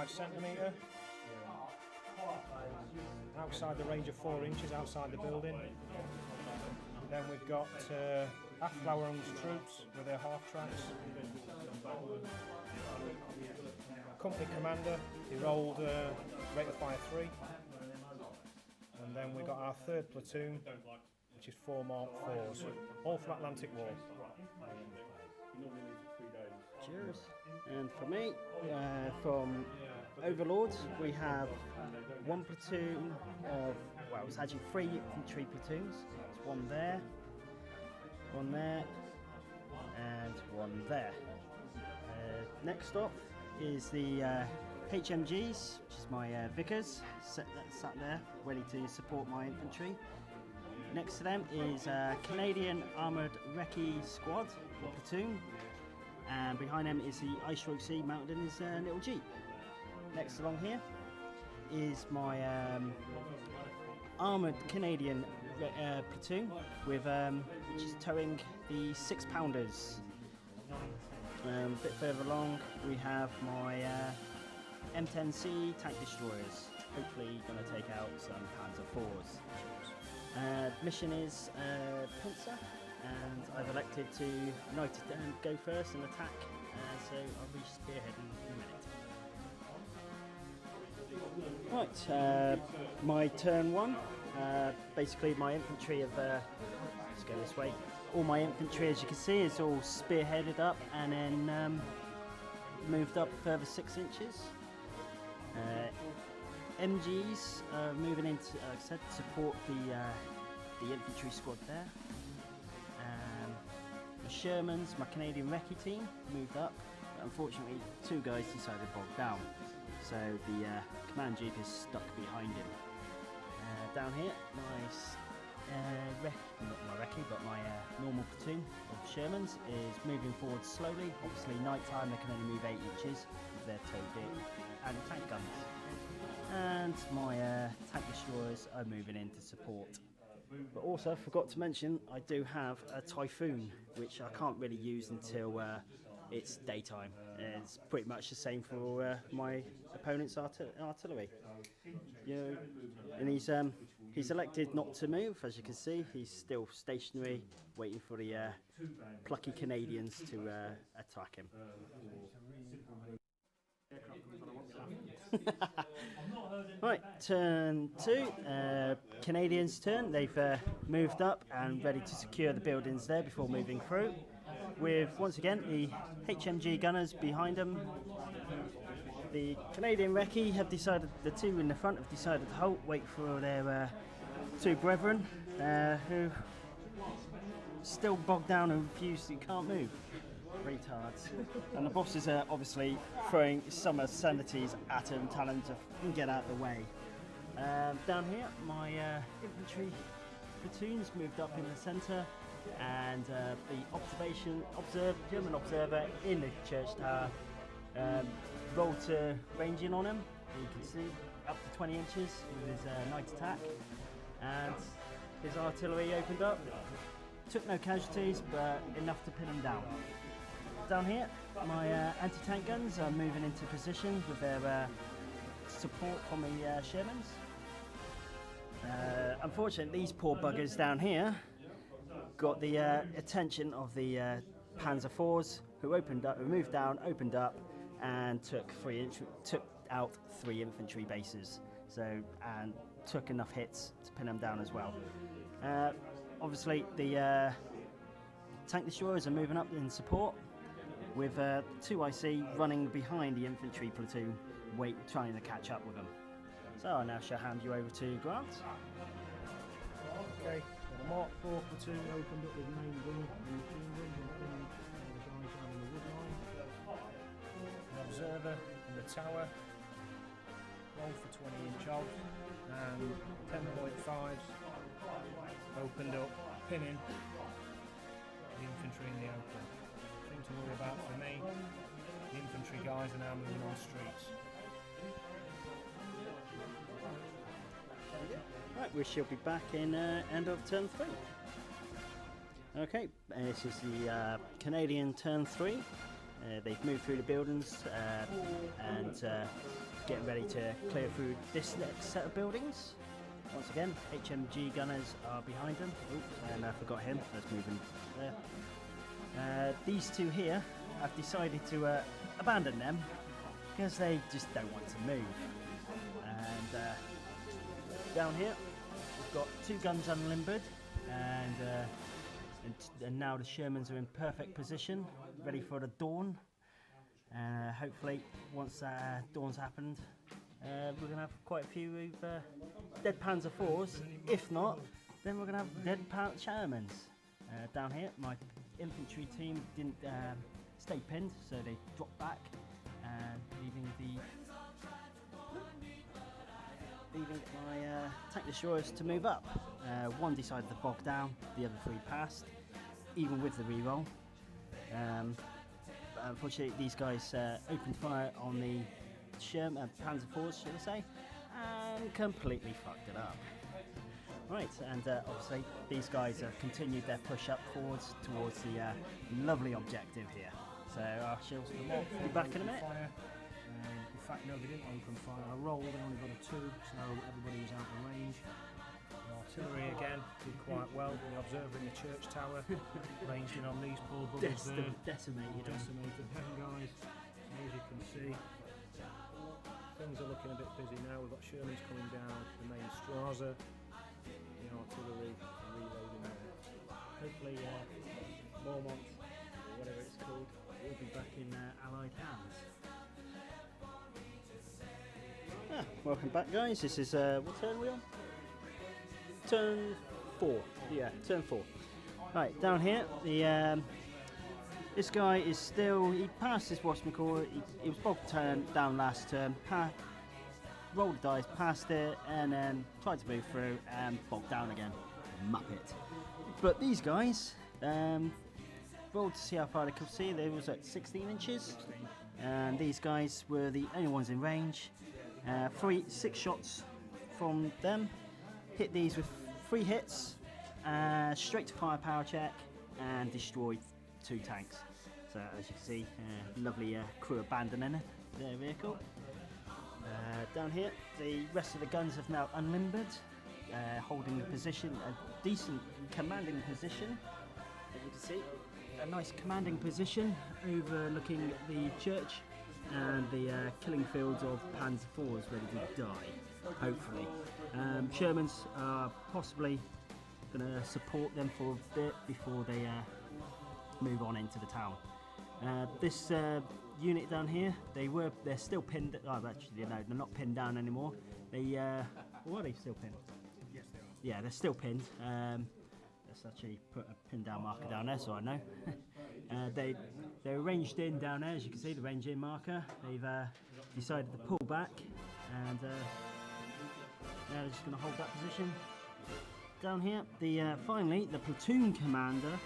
cm, outside the range of 4 inches outside the building. Then we've got half Flower Arms troops with their half tracks. Company commander, he rolled rate of fire 3. And then we got our 3rd platoon, which is 4 Mark 4s, all from Atlantic War. Cheers. And for me, from Overlords, we have 1 platoon of, well, it's actually 3 infantry platoons. There's 1 there, 1 there, and 1 there. Next up is the HMGs, which is my Vickers, sat there, ready to support my infantry. Next to them is Canadian Armoured Recce Squad, or platoon, and behind them is the I/C mounted in his little Jeep. Next along here is my Armoured Canadian platoon, with which is towing the 6-pounders. A bit further along we have my M10C tank destroyers, hopefully going to take out some Panzer IVs. Mission is pincer, and I've elected to go first and attack, so I'll be spearheading in a minute. Right, my turn 1, basically my infantry have, let's go this way, all my infantry, as you can see, is all spearheaded up and then moved up further 6 inches. MGs moving into, like I said, support the infantry squad there. The Shermans, my Canadian Recce team, moved up, but unfortunately 2 guys decided to bog down, so the command jeep is stuck behind him. Down here, not my Recce, but my normal platoon of Shermans is moving forward slowly. Obviously night time they can only move 8 inches with their tow bit and tank guns. And my tank destroyers are moving in to support. But also, I forgot to mention, I do have a Typhoon, which I can't really use until it's daytime. It's pretty much the same for my opponent's artillery. You know, and he's elected not to move, as you can see. He's still stationary, waiting for the plucky Canadians to attack him. Right, turn 2, Canadians' turn. They've moved up and ready to secure the buildings there before moving through, with once again the HMG gunners behind them. The Canadian Recce have decided, the 2 in the front have decided to halt, wait for their 2 brethren who still bogged down and refuse, you can't move. Retards. And the bosses are obviously throwing some obscenities at him, telling him to get out of the way. Down here, my infantry platoons moved up in the centre, and the German observer in the church tower rolled to range in on him. You can see up to 20 inches with his night attack, and his artillery opened up. Took no casualties, but enough to pin him down. Down here, my anti-tank guns are moving into position with their support from the Shermans. Unfortunately, these poor buggers down here got the attention of the Panzer IVs, who moved down, opened up, and took out 3 infantry bases. And took enough hits to pin them down as well. Obviously, the tank destroyers are moving up in support, with 2 IC running behind the infantry platoon, trying to catch up with them. So I now shall hand you over to Grant. Okay, so the Mark 4 platoon opened up with main gun and machine guns and pinned the guys down in the wood line. An observer in the tower, rolled for 20-inch off, and 10.5s opened up, pinning the infantry in the open. Nothing to worry about for me. The infantry guys are now moving on streets. Right, we shall be back in end of turn 3. Okay, this is the Canadian turn 3. They've moved through the buildings and getting ready to clear through this next set of buildings. Once again, HMG gunners are behind them. Oops, and I forgot him. Let's move him there. These two here have decided to abandon them because they just don't want to move. And down here, we've got 2 guns unlimbered, and now the Shermans are in perfect position, ready for the dawn. Hopefully, once dawn's happened, we're going to have quite a few dead Panzer IVs. If not, then we're going to have dead Shermans. Down here, my infantry team didn't stay pinned, so they dropped back, leaving my tank destroyers to move up. One decided to bog down, the other 3 passed, even with the reroll. Unfortunately, these guys opened fire on the Panzer IVs, should I say, and completely fucked it up. Right, and obviously these guys have continued their push up forwards towards the lovely objective here. So I shall be back in a minute. In fact, no, they didn't open fire. I rolled, they only got a 2, so everybody was out of range. The artillery again did quite well. The observer in the church tower ranged in on these poor buggers there. Decimated them guys. So as you can see, things are looking a bit busy now. We've got Shermans coming down, the main Strasser, the artillery reloading there. Hopefully Mormont, or whatever it's called, will be back in Allied hands. Welcome back, guys. This is what turn are we on? Turn 4. Yeah, turn 4. Right, down here, the this guy is still. He passed his whatchamacallit. He was bogged down last turn. Rolled the dice, passed it, and then tried to move through and bogged down again. Muppet. But these guys rolled to see how far they could see. They was at 16 inches, and these guys were the only ones in range. 6 shots from them. Hit these with 3 hits, straight to firepower check, and destroyed 2 tanks. So as you can see, lovely crew abandoning their vehicle. Down here, the rest of the guns have now unlimbered, holding the position, a decent commanding position. As you can see, a nice commanding position overlooking the church and the killing fields of Panzer IVs ready to die, hopefully. Shermans are possibly going to support them for a bit before they move on into the town. This unit down here, they're still pinned. Oh, actually, no, they're not pinned down anymore. Are they still pinned? Yes, they are. Yeah, they're still pinned. Let's actually put a pin down marker down there so I know. They're ranged in down there, as you can see, the range in marker. They've decided to pull back, and now they're just going to hold that position. Down here, finally, the platoon commander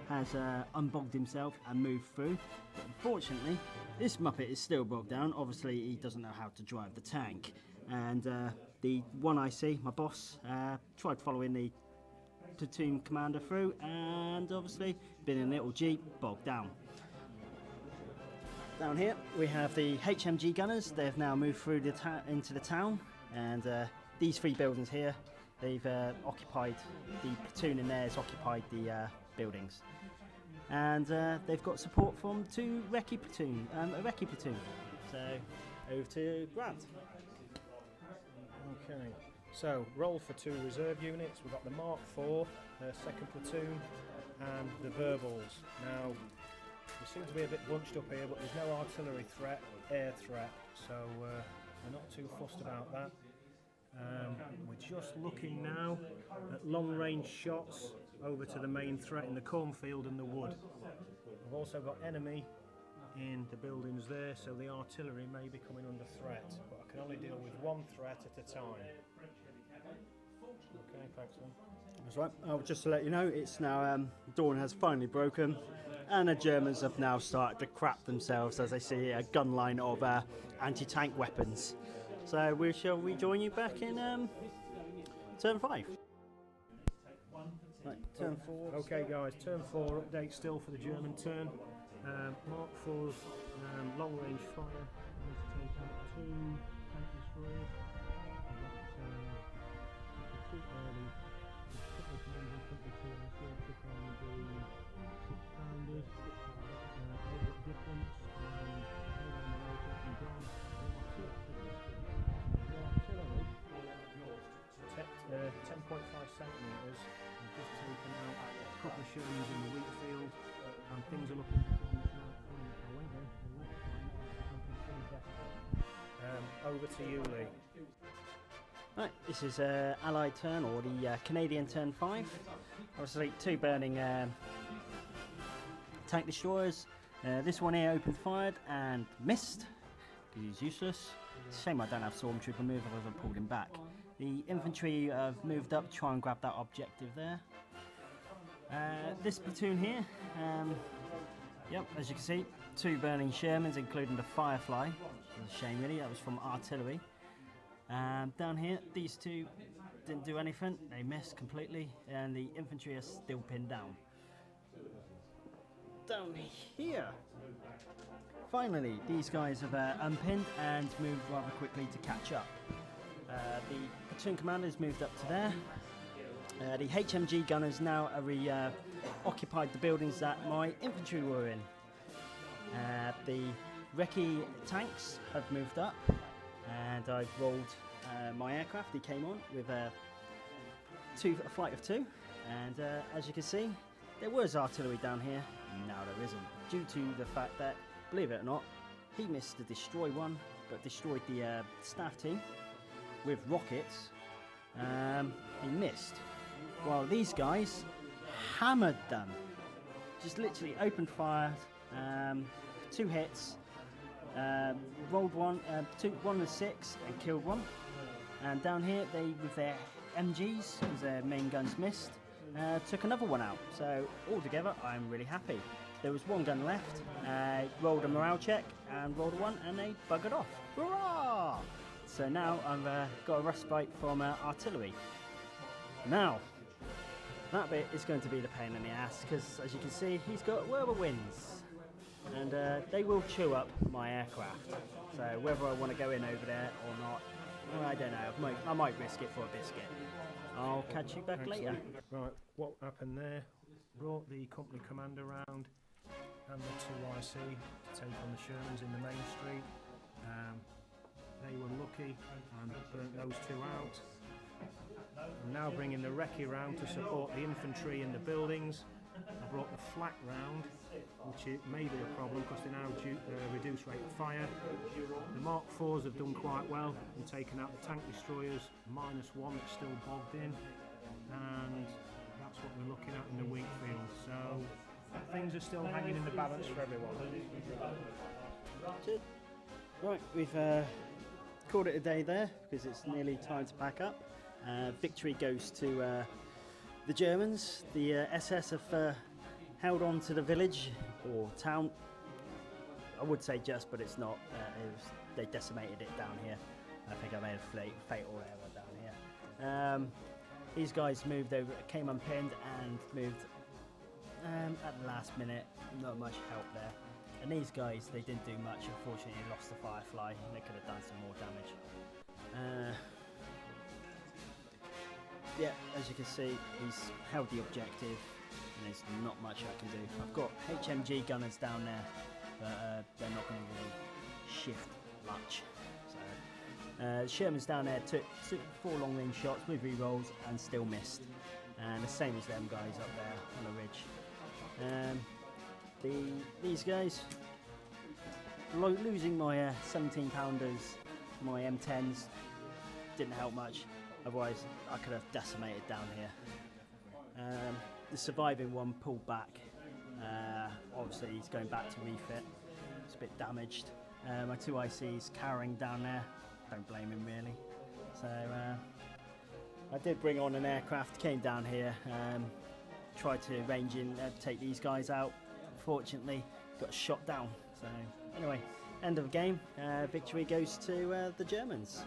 has unbogged himself and moved through. But unfortunately, this Muppet is still bogged down. Obviously, he doesn't know how to drive the tank. And the one I see, my boss, tried following the platoon commander through, and obviously, been in a little jeep, bogged down. Down here, we have the HMG gunners. They've now moved through into the town, and these 3 buildings here, they've occupied, the platoon in there has occupied the buildings. And they've got support from a recce platoon. So, over to Grant. Okay, so roll for 2 reserve units. We've got the Mark IV, 2nd platoon, and the Verbals. Now, we seem to be a bit bunched up here, but there's no artillery threat, air threat, so we're not too fussed about that. We're just looking now at long-range shots over to the main threat in the cornfield and the wood. We've also got enemy in the buildings there, so the artillery may be coming under threat, but I can only deal with 1 threat at a time. Okay, thanks then. That's right. Just to let you know, it's now dawn has finally broken, and the Germans have now started to crap themselves as they see a gun line of anti-tank weapons. So we shall rejoin you back in turn 5. Right, turn 4. Okay guys, turn 4 update still for the German turn. Mark 4's long range fire is to take out 2 tank destroyers. Too early. The commander infantry team took on the 6-pounders. A little bit difference. Hold on the rotor and gone. The artillery, 10.5 centimetres, and just taken out a couple of Shermans in the wheat field, and things are looking better than tonight. However, the left flank is looking pretty desperate. Over to you, Lee. Right, this is Allied turn, or the Canadian turn 5. Obviously 2 burning tank destroyers. This one here opened fired and missed, because he's useless. Shame I don't have Stormtrooper move, otherwise I pulled him back. The infantry have moved up to try and grab that objective there. This platoon here, yep, as you can see, 2 burning Shermans, including the Firefly. It's a shame really, that was from artillery. Down here, these 2 didn't do anything, they missed completely, and the infantry are still pinned down. Down here, finally, these guys have unpinned and moved rather quickly to catch up. The platoon commanders moved up to there. The HMG gunners now are occupied the buildings that my infantry were in. The recce tanks have moved up, and I've rolled my aircraft. He came on with a flight of 2, and as you can see, there was artillery down here. Now there isn't, due to the fact that, believe it or not, he missed to destroy one, but destroyed the staff team with rockets. He missed, while these guys hammered them. Just literally opened fire, 2 hits, rolled one, 1 and 6, and killed one. And down here, they, with their MGs, because their main guns missed, took another one out. So altogether, I'm really happy. There was 1 gun left. Rolled a morale check and rolled a 1, and they buggered off. Hurrah! So now I've got a respite from artillery. Now, that bit is going to be the pain in the ass, because as you can see, he's got whirlwinds, and they will chew up my aircraft. So whether I want to go in over there or not, well, I don't know. I might risk it for a biscuit. I'll catch you back later. Right, what happened there? Brought the company commander round and the 2 IC to take on the Shermans in the main street. They were lucky and burnt those 2 out. I'm now bringing the recce round to support the infantry in the buildings. I brought the flak round, which it may be a problem because they now reduce rate of fire. The Mark 4s have done quite well and taken out the tank destroyers, -1 that's still bogged in, and that's what we're looking at in the wheat field. So things are still hanging in the balance for everyone. Right, we've called it a day there because it's nearly time to pack up. Victory goes to the Germans. The SS have held on to the village or town. I would say just, but it's not. They decimated it down here. I think I made a fatal error down here. These guys moved over, came unpinned and moved at the last minute. Not much help there. And these guys, they didn't do much. Unfortunately, they lost the Firefly. They could have done some more damage. Yeah, as you can see, he's held the objective, and there's not much I can do. I've got HMG gunners down there, but they're not going to really shift much. So, Sherman's down there took 4 long-range shots with re-rolls and still missed. And the same as them guys up there on the ridge. These guys, losing my 17-pounders, my M10s, didn't help much. Otherwise, I could have decimated down here. The surviving one pulled back. Obviously, he's going back to refit. It's a bit damaged. My 2 ICs cowering down there. Don't blame him really. So I did bring on an aircraft. Came down here. Tried to range in, take these guys out. Unfortunately, got shot down. So anyway, end of the game. Victory goes to the Germans.